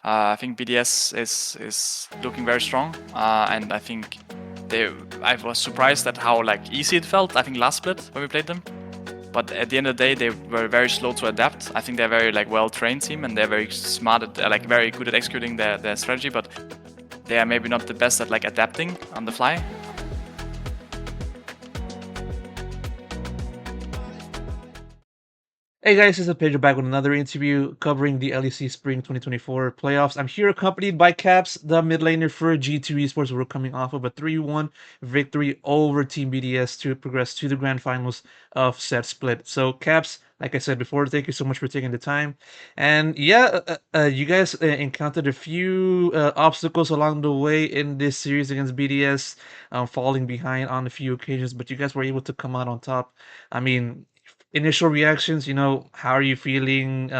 I think BDS is looking very strong, and I think I was surprised at how like easy it felt. I think last split when we played them, but at the end of the day, they were very slow to adapt. I think they're very like well-trained team, and they're very smart at like very good at executing their strategy, but they are maybe not the best at like adapting on the fly. Hey guys, this is Pedro back with another interview covering the LEC Spring 2024 playoffs. I'm here accompanied by Caps, the mid laner for G2 Esports. We're coming off of a 3-1 victory over Team BDS to progress to the grand finals of set split. So Caps, like I said before, thank you so much for taking the time. And yeah, you guys encountered a few obstacles along the way in this series against BDS, falling behind on a few occasions, but you guys were able to come out on top. I mean, initial reactions, how are you feeling?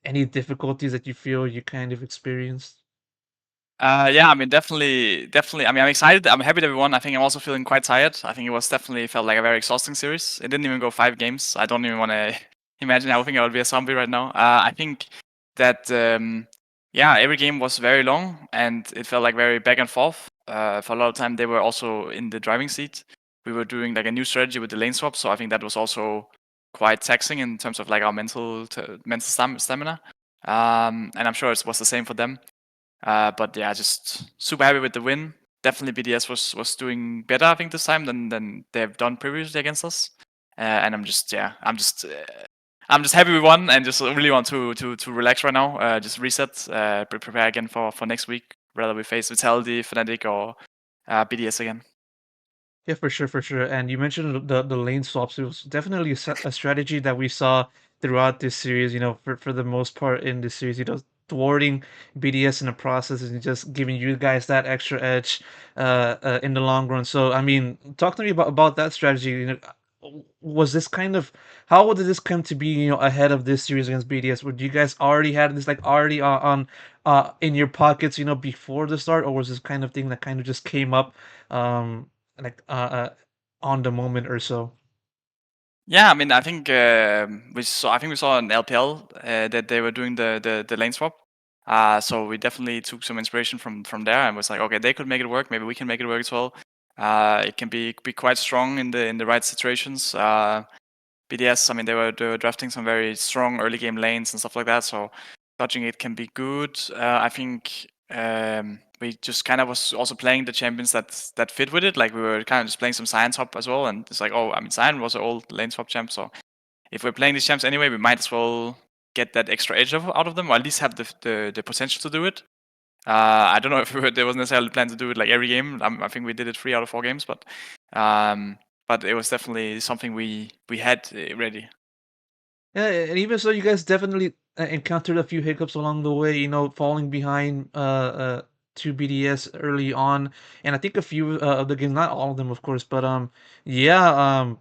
Any difficulties that you feel you kind of experienced? Yeah, I mean, definitely. I mean, I'm excited. I'm happy that we won. I think I'm also feeling quite tired. I think it was definitely felt like a very exhausting series. It didn't even go 5 games. I don't even want to imagine how I think I would be a zombie right now. I think that yeah, every game was very long and it felt like very back and forth. For a lot of time, they were also in the driving seat. We were doing like a new strategy with the lane swap, so I think that was also quite taxing in terms of like our mental stamina. And I'm sure it was the same for them. But yeah, just super happy with the win. Definitely BDS was doing better, I think, this time than they've done previously against us. And I'm just happy we won and just really want to relax right now. Just reset, prepare again for next week. Whether we face Vitality, Fnatic, or BDS again. Yeah, for sure, for sure. And you mentioned the lane swaps. It was definitely a strategy that we saw throughout this series. For the most part in this series, thwarting BDS in the process and just giving you guys that extra edge in the long run. So, I mean, talk to me about that strategy. Was this kind of how did this come to be? Ahead of this series against BDS, would you guys already had this like already on in your pockets? Before the start, or was this kind of thing that kind of just came up? Like on the moment or so. Yeah, I mean, I think we saw in LPL that they were doing the lane swap. So we definitely took some inspiration from there and was like, okay, they could make it work. Maybe we can make it work as well. It can be quite strong in the right situations. BDS, I mean, they were drafting some very strong early game lanes and stuff like that. So dodging it can be good. I think we just kind of was also playing the champions that fit with it. Like we were kind of just playing some Sion top as well, and it's like, oh, I mean, Sion was an old lane swap champ, so if we're playing these champs anyway, we might as well get that extra edge out of them, or at least have the potential to do it. I don't know if there was necessarily a plan to do it like every game. I think we did it 3 out of 4 games, but it was definitely something we had ready. Yeah, and even so, you guys definitely encountered a few hiccups along the way. Falling behind to BDS early on, and I think a few of the games, not all of them, of course, but yeah.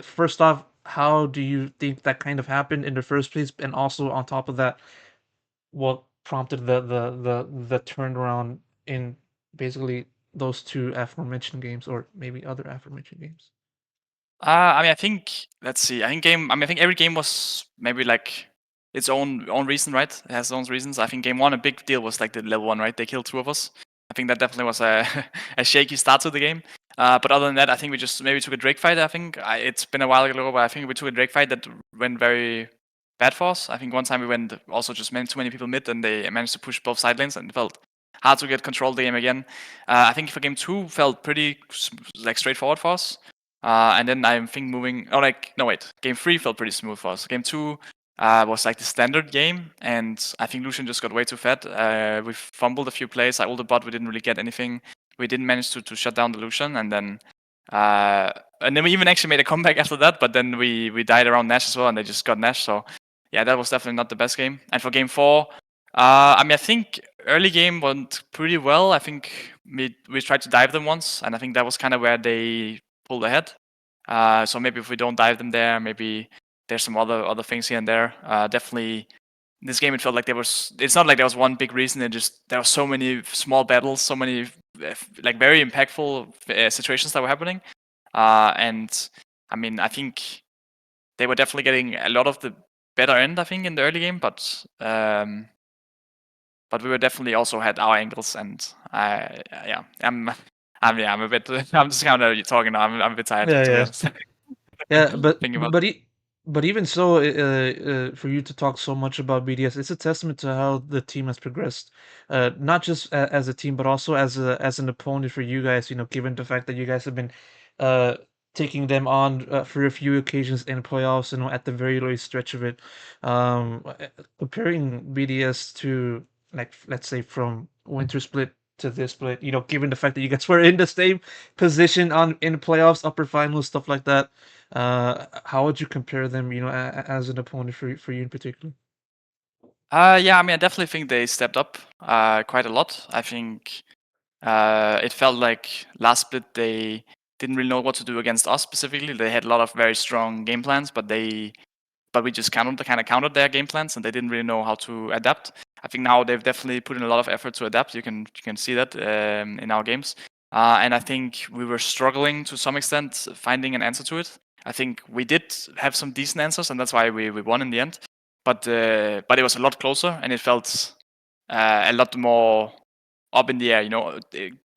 First off, how do you think that kind of happened in the first place? And also on top of that, what prompted the turnaround in basically those two aforementioned games, or maybe other aforementioned games? I mean, I think let's see. I think every game was maybe like its own reason, right? It has its own reasons. I think game one, a big deal was like the level one, right? They killed 2 of us. I think that definitely was a a shaky start to the game. But other than that, I think we just maybe took a Drake fight. It's been a while ago, but I think we took a Drake fight that went very bad for us. I think one time we went also just too many people mid, and they managed to push both side lanes, and it felt hard to get control of the game again. I think for game two felt pretty like straightforward for us. And then I think moving, oh, like, no, wait. Game 3 felt pretty smooth for us. Game 2 was like the standard game, and I think Lucian just got way too fat. We fumbled a few plays. I ult the bot, we didn't really get anything. We didn't manage to shut down the Lucian, and then we even actually made a comeback after that, but then we died around Nash as well, and they just got Nash, so yeah, that was definitely not the best game. And for game 4, I mean, I think early game went pretty well. I think we tried to dive them once, and I think that was kind of where they pulled ahead. So maybe if we don't dive them there, maybe there's some other things here and there. Definitely, in this game it felt like there was. It's not like there was one big reason. There were so many small battles, so many like very impactful situations that were happening. And I mean, I think they were definitely getting a lot of the better end. I think in the early game, but but we were definitely also had our angles, and I'm a bit. I'm just kind of talking now. I'm a bit tired, Yeah, to be yeah. honest. Yeah, Thinking about. but even so, for you to talk so much about BDS, it's a testament to how the team has progressed. Not just as a team, but also as an opponent for you guys. You know, given the fact that you guys have been uh taking them on for a few occasions in playoffs, and at the very late stretch of it, comparing BDS to, like, let's say, from Winter Split to this split. You know, given the fact that you guys were in the same position on in the playoffs, upper finals, stuff like that. How would you compare them, you know, as an opponent for you in particular? Yeah, I mean, I definitely think they stepped up quite a lot. I think it felt like last split they didn't really know what to do against us specifically. They had a lot of very strong game plans, but we just kind of countered their game plans, and they didn't really know how to adapt. I think now they've definitely put in a lot of effort to adapt. You can see that in our games, and I think we were struggling to some extent finding an answer to it. I think we did have some decent answers, and that's why we won in the end. But it was a lot closer, and it felt a lot more up in the air. You know,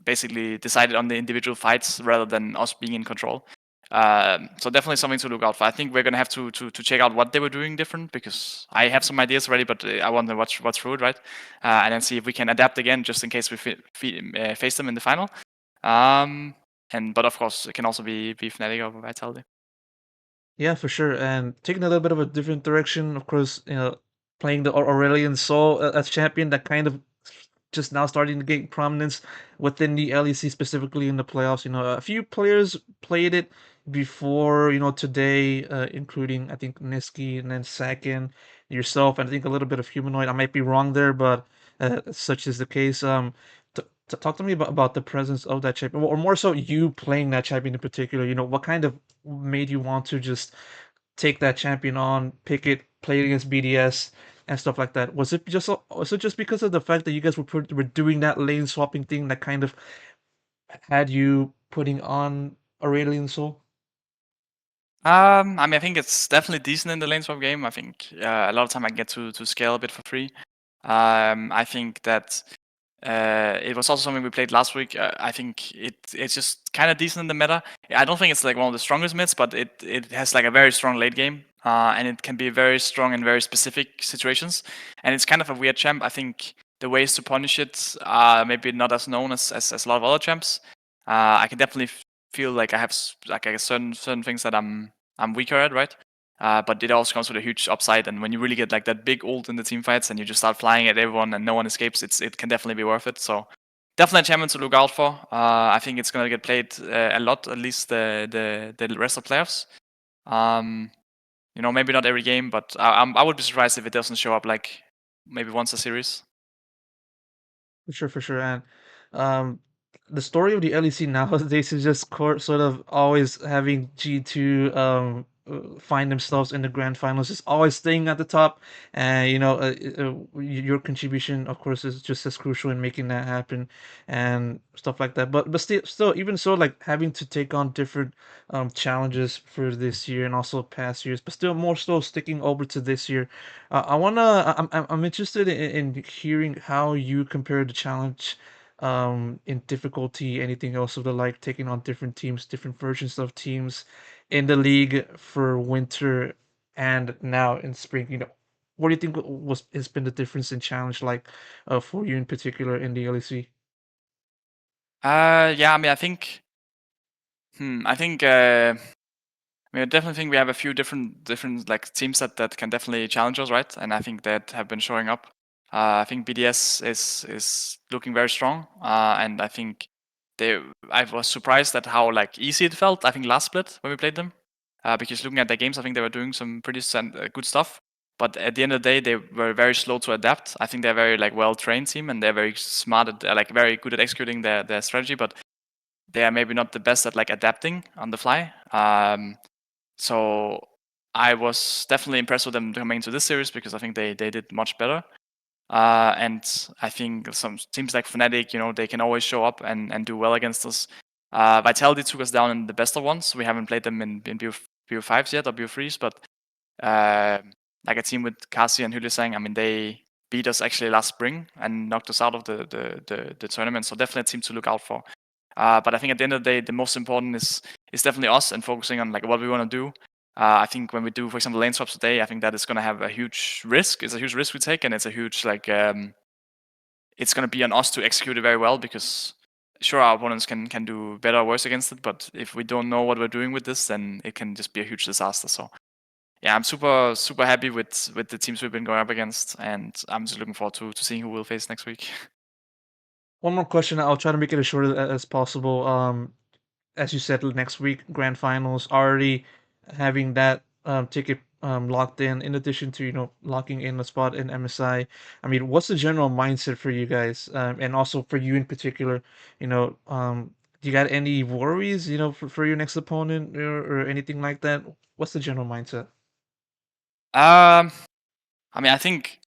basically decided on the individual fights rather than us being in control. So definitely something to look out for. I think we're gonna have to check out what they were doing different, because I have some ideas already, but I want to watch through it, right? And then see if we can adapt again, just in case we face them in the final. But of course, it can also be Fnatic over Vitality. Yeah, for sure. And taking a little bit of a different direction, of course, you know, playing the Aurelion Sol as champion, that kind of just now starting to gain prominence within the LEC, specifically in the playoffs. You know, a few players played it before, you know, today, including, I think, Niski and then Sakin, yourself, and I think a little bit of Humanoid. I might be wrong there, but such is the case. Talk to me about the presence of that champion, or more so you playing that champion in particular. You know, what kind of made you want to just take that champion on, pick it, play it against BDS and stuff like that? Was it just because of the fact that you guys were doing that lane swapping thing that kind of had you putting on Aurelion Soul? I mean, I think it's definitely decent in the lane swap game. I think a lot of time I get to scale a bit for free. I think that it was also something we played last week. I think it's just kind of decent in the meta. I don't think it's like one of the strongest mids, but it has like a very strong late game, and it can be very strong in very specific situations. And it's kind of a weird champ. I think the ways to punish it are maybe not as known as a lot of other champs. I can definitely feel like I have like a certain things that I'm weaker at, right? But it also comes with a huge upside, and when you really get like that big ult in the team fights and you just start flying at everyone and no one escapes, it can definitely be worth it. So definitely a champion to look out for. I think it's gonna get played a lot, at least the rest of playoffs. Um, you know, maybe not every game, but I would be surprised if it doesn't show up like maybe once a series. For sure, for sure. And um, the story of the LEC nowadays is just sort of always having G2 find themselves in the grand finals, just always staying at the top. And you know, your contribution, of course, is just as crucial in making that happen and stuff like that. But still, even so, like having to take on different challenges for this year and also past years, but still more so sticking over to this year. I'm interested in hearing how you compare the challenge in difficulty, anything else of the like, taking on different teams, different versions of teams in the league for winter and now in spring. You know, what do you think has been the difference in challenge like for you in particular in the LEC? Yeah, I mean, I think I definitely think we have a few different like teams that can definitely challenge us, right? And I think that have been showing up. I think BDS is looking very strong, and I think they. I was surprised at how like easy it felt. I think last split when we played them, because looking at their games, I think they were doing some pretty good stuff. But at the end of the day, they were very slow to adapt. I think they're very like well trained team, and they're very smart at like very good at executing their strategy, but they are maybe not the best at like adapting on the fly. So I was definitely impressed with them coming into this series, because I think they did much better. And I think some teams like Fnatic, you know, they can always show up and do well against us. Vitality took us down in the best of ones. We haven't played them in BO5s yet, or BO3s, but uh, like a team with Kasi and Hylissang, I mean, beat us actually last spring and knocked us out of the tournament. So definitely a team to look out for. But I think at the end of the day, the most important is definitely us and focusing on like what we want to do. I think when we do, for example, lane swaps today, I think that is going to have a huge risk. It's a huge risk we take, and it's a huge like it's going to be on us to execute it very well because sure our opponents can do better or worse against it, but if we don't know what we're doing with this, then it can just be a huge disaster. So yeah, I'm super happy with the teams we've been going up against, and I'm just looking forward to seeing who we'll face next week. One more question. I'll try to make it as short as possible. As you said, next week grand finals. Already having that ticket locked in addition to locking in a spot in MSI. I mean, what's the general mindset for you guys, and also for you in particular? Do you got any worries? For your next opponent or anything like that? What's the general mindset? Um, I mean, I think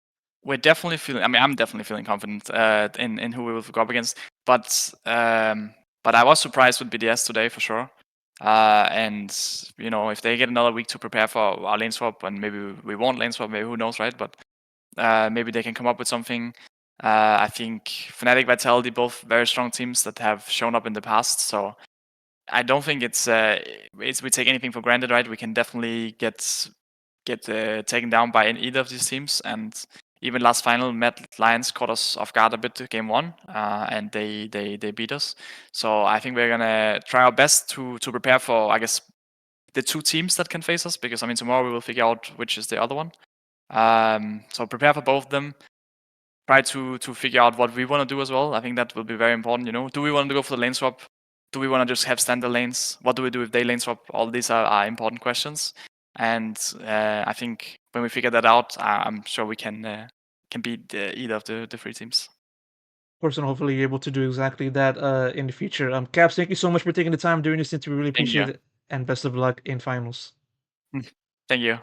we're definitely feeling. I mean, I'm definitely feeling confident in who we will go up against. But I was surprised with BDS today for sure. And if they get another week to prepare for our lane swap, and maybe we won't lane swap, maybe who knows, right? But maybe they can come up with something. I think Fnatic, Vitality, both very strong teams that have shown up in the past. So I don't think it's we take anything for granted, right? We can definitely get taken down by either of these teams. And even last final, Mad Lions caught us off guard a bit game one, and they beat us. So I think we're gonna try our best to prepare for, I guess, the two teams that can face us. Because I mean, tomorrow we will figure out which is the other one. So prepare for both of them. Try to figure out what we want to do as well. I think that will be very important. Do we want to go for the lane swap? Do we want to just have standard lanes? What do we do if they lane swap? All these are important questions. And I think when we figure that out, I'm sure we can beat either of the three teams. Of course, and hopefully you're able to do exactly that in the future. Caps, thank you so much for taking the time doing this interview. Really Thank you. appreciate it, and best of luck in finals. Thank you.